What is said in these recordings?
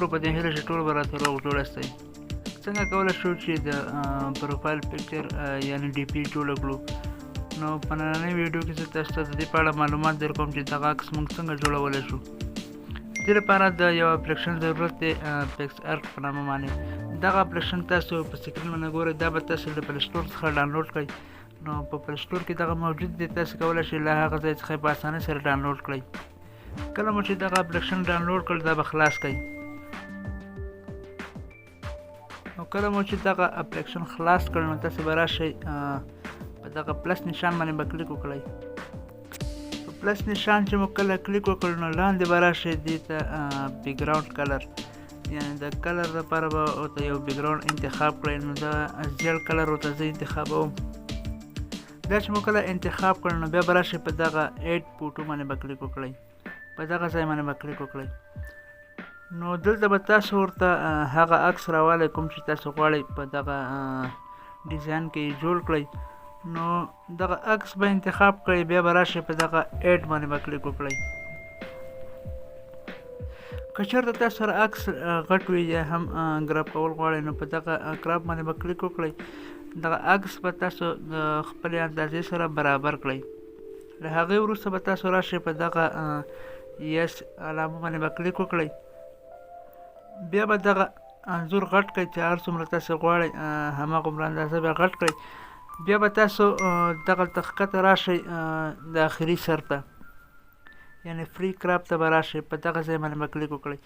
ټولو په دې هیله چې ټول به راته روغ جوړ استئ. څنګه کولی شو چې د پروفایل پکچر یعنې ډي پي جوړه کړو. نو په نننۍ ویډیو کې زه تاسو ته د دې په اړه معلومات درکوم چې دغه عکس موږ څنګه جوړولی شو. دې لپاره د یو اپلیکیشن ضرورت دی پیکس ارت په نامه باندې. دغه اپلیکیشن تاسو په سکرین باندې ګورئ، دا به تاسو د پلی سټور څخه ډاونلوډ کړئ. نو په پلی سټور کې دغه موجود دی، تاسو کولی شئ له هغه ځای څخه په اسانۍ سره ډاونلوډ کړئ. کله مو چې دغه اپلیکیشن ډاونلوډ کړ دا به خلاص کړئ. نو کله مو چې دغه اپلیکیشن خلاص کړ نو تاسو به راشئ په دغه پلس نشان باندې به کلیک وکړئ. په پلس نشان چې مو کله کلیک وکړ نو لاندې به راشئ دې ته بیکګراوند کلر، یعنې د کلر لپاره به ورته یو بیکګراوند انتخاب کړئ. نو دا ژیړ کلر ورته زه انتخابوم. دا چې مو کله انتخاب کړ نو بیا به راشئ په دغه ایډ فوټو باندې به کلیک وکړئ، په دغه ځای باندې به کلیک وکړئ. نو دلته به تاسو ورته هغه عکس راوالی کوم چې تاسو غواړئ په دغه ډیزاین کې جوړ کړئ. نو دغه عکس به انتخاب کړئ، بیا به راشئ په دغه ایډ باندې به کلیک وکړئ. که چېرته تاسو سره عکس غټ وي یا هم ګراپ کول غواړئ نو په دغه کراپ باندې به کلیک وکړئ. دغه عکس به تاسو د خپلې اندازې سره برابر کړئ. له هغې وروسته به تاسو راشئ په دغه یس علامه باندې به کلیک وکړئ. بیا به دغه انځور غټ کړئ چې هر څومره تاسو غواړئ هماغومره اندازه به غټ کړئ. بیا به تاسو دغلته ښکته راشئ د آخري سر ته، یعنې فری کراپ ته به راشئ، په دغه ځای باندې به کلیک وکړئ.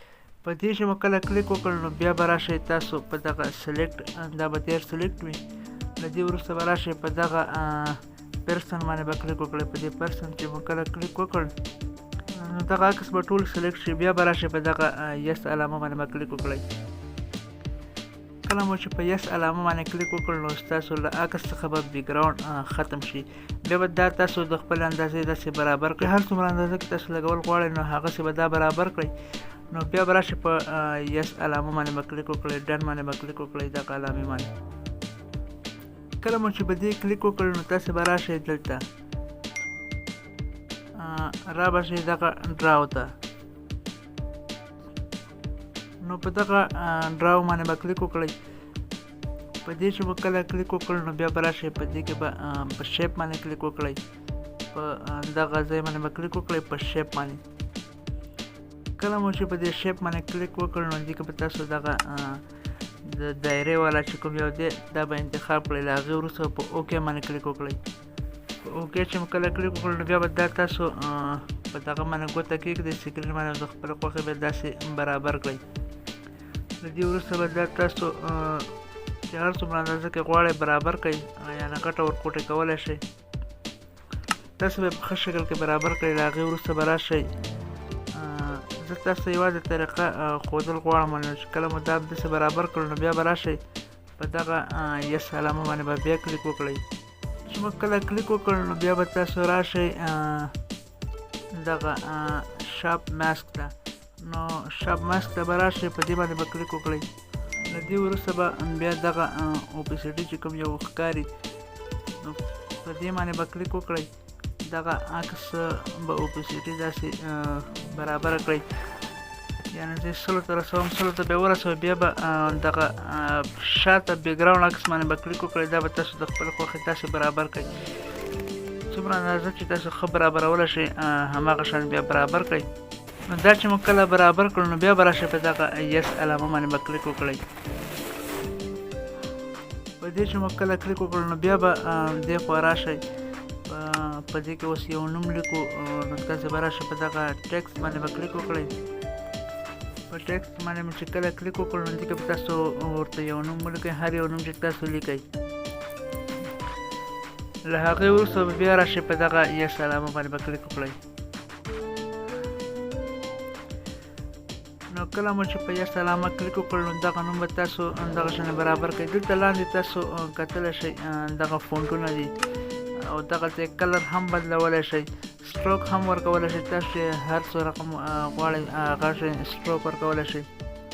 په دې چې مو کله کلیک وکړ نو بیا به راشئ تاسو په دغه سلیکټ، دا به تیر سلیکټ وي. له دې وروسته به راشئ په دغه پرسن باندې به کلیک وکړئ. په دې پرسن چې مو کله کلیک وکړ نو دغه عکس به ټول سلیکټ شي. بیا به راشئ په دغه یس علامه باندې به کلیک وکړئ. کله مو چې په یس علامه باندې کلیک وکړ نو ستاسو له عکس څخه به بیکګراوند ختم شي. بیا به دا تاسو د خپلې اندازې داسې برابر کړئ. هر څومره اندازه کې تاسو لګول غواړئ نو هغسې به دا برابر کړئ. نو بیا به راشئ په یس علامه باندې به کلیک وکړئ، ډن باندې به کلیک وکړئ دغه علامې باندې. کله مو چې په دې کلیک وکړ نو تاسو به راشئ دلته را به شئ دغه ډراو ته. نو په دغه ډراو باندې به کلیک وکړئ. په دې چې به کله کلیک وکړ نو بیا به راشئ په دې کې به په شیپ باندې کلیک وکړئ. په دغه ځای باندې به کلیک وکړئ په شیپ باندې. کله مو چې په دې شیپ باندې کلیک وکړ نو دې کې به تاسو دغه د دایرې والا چې کوم یو دی دا به انتخاب کړئ. له هغې وروسته په اوکې باندې کلیک وکړئ. په اوکې چې مو کله کلیک وکړ نو بیا به دا تاسو په دغه باندې ګوته کېږدئ سکرین باندې، د خپلې خوښې به داسې برابر کړئ. له دې وروسته به دا تاسو چې هر څومره اندازه کې غواړئ برابر کړئ، یعنې غټه ورکوټې کولی شئ. تاسو به یې په ښه شکل کې برابر کړئ. له هغې وروسته به راشئ. زه تاسو ته یوازې طریقه ښودل غواړم، چې کله مو دا داسې برابر کړو نو بیا به راشئ په دغه یس علامه باندې به بیا کلیک وکړئ. چې مو کله کلیک وکړ نو بیا به تاسو راشئ دغه شاپ ماسک ته. نو شاپ ماسک ته به راشئ، په دې باندې به کلیک وکړئ. له دې وروسته به بیا دغه اوپیسټي چې کوم یو ښکاري نو په دې باندې به کلیک وکړئ. دغه عکس به اوپیسټي داسې برابره کړئ، یعنې زه 100 ته رسوم، 100 ته به یې ورسوئ. بیا به دغه شاته بیکګراوند عکس باندې به کلیک وکړئ. دا به تاسو د خپلې خوښې داسې برابر کړئ. څومره اندازه چې تاسو ښه برابرولی شئ هماغه شان بیا برابر کړئ. نو دا چې مو کله برابر کړو نو بیا به راشئ په دغه یس علامه باندې به کلیک وکړئ. په دې چې مو کله کلیک وکړو نو بیا به دې خوا راشئ. په دې کې اوس یو نوم لیکو نو تاسو به راشئ په دغه ټیکسټ باندې به کلیک وکړئ. په ټیکسټ باندې مو چې کله کلیک وکړو نو دې کې به تاسو ورته یو نوم ولیکئ، هر یو نوم چې تاسو لیکئ. له هغې وروسته به بیا راشئ په دغه یس علامه باندې به کلیک وکړئ. نو کله مو چې په یس علامه کلیک وکړ نو دغه نوم به تاسو دغه شانې برابر کړئ. دلته لاندې تاسو کتلی شئ دغه فونټونه دي او دغلته کلر هم بدلولی شئ، سټروک هم ورکولی شئ. تاسو چې هر څه رقم غواړئ هغه شی سټروک ورکولی شئ.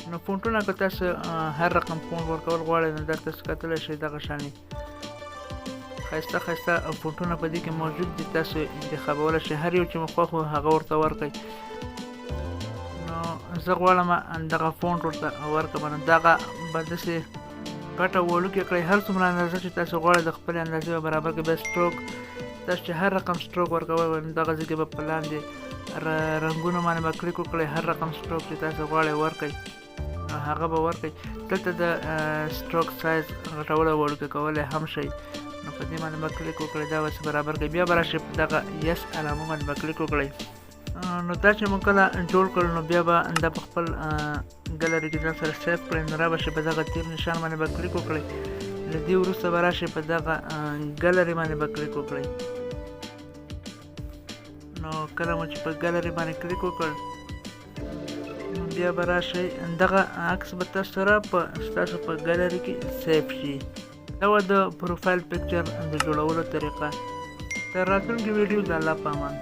نو فونټونه که تاسو هر رقم فونټ ورکول غواړئ نو دا تاسو کتلی شئ دغه شانې ښایسته ښایسته فونټونه په دې کې موجود دي. تاسو انتخابولی شئ، هر یو چې مو خوښ وي هغه ورته ورکړئ. نو زه غواړم دغه فونټ ورته ورکړم. نو دغه به داسې غټه وړوکې کړئ، هر څومره اندازه چې تاسو غواړئ د خپلې اندازې به برابر کړئ. بیا سټروک تاسو چې هر رقم سټروک ورکوئ نو دغه ځای کې به په لاندې رنګونو باندې به کلیک وکړئ، هر رقم سټروک چې تاسو غواړئ ورکړئ هغه به ورکړئ. دلته د سټروک سایز غټول او وړوکی کولی هم شئ، نو په دې باندې به کلیک وکړئ، دا به برابر کړئ. بیا به راشئ په دغه یس علامه باندې به کلیک وکړئ. نو دا چې مو کله جوړ کړل نو بیا به دا په خپل ګلري کې ځان سره سیف کړئ. نو را به شئ په دغه تیر نشان باندې به کلیک وکړئ. له دې وروسته به راشئ په دغه ګلري باندې به کلیک وکړئ. نو کله مو چې په ګلري باندې کلیک وکړ نو بیا به راشئ دغه عکس به تاسو سره ستاسو په ګلري کې سیف شي. دا وه د پروفایل پکچر د جوړولو طریقه. تر راتلونکي ویډیو د الله په امان.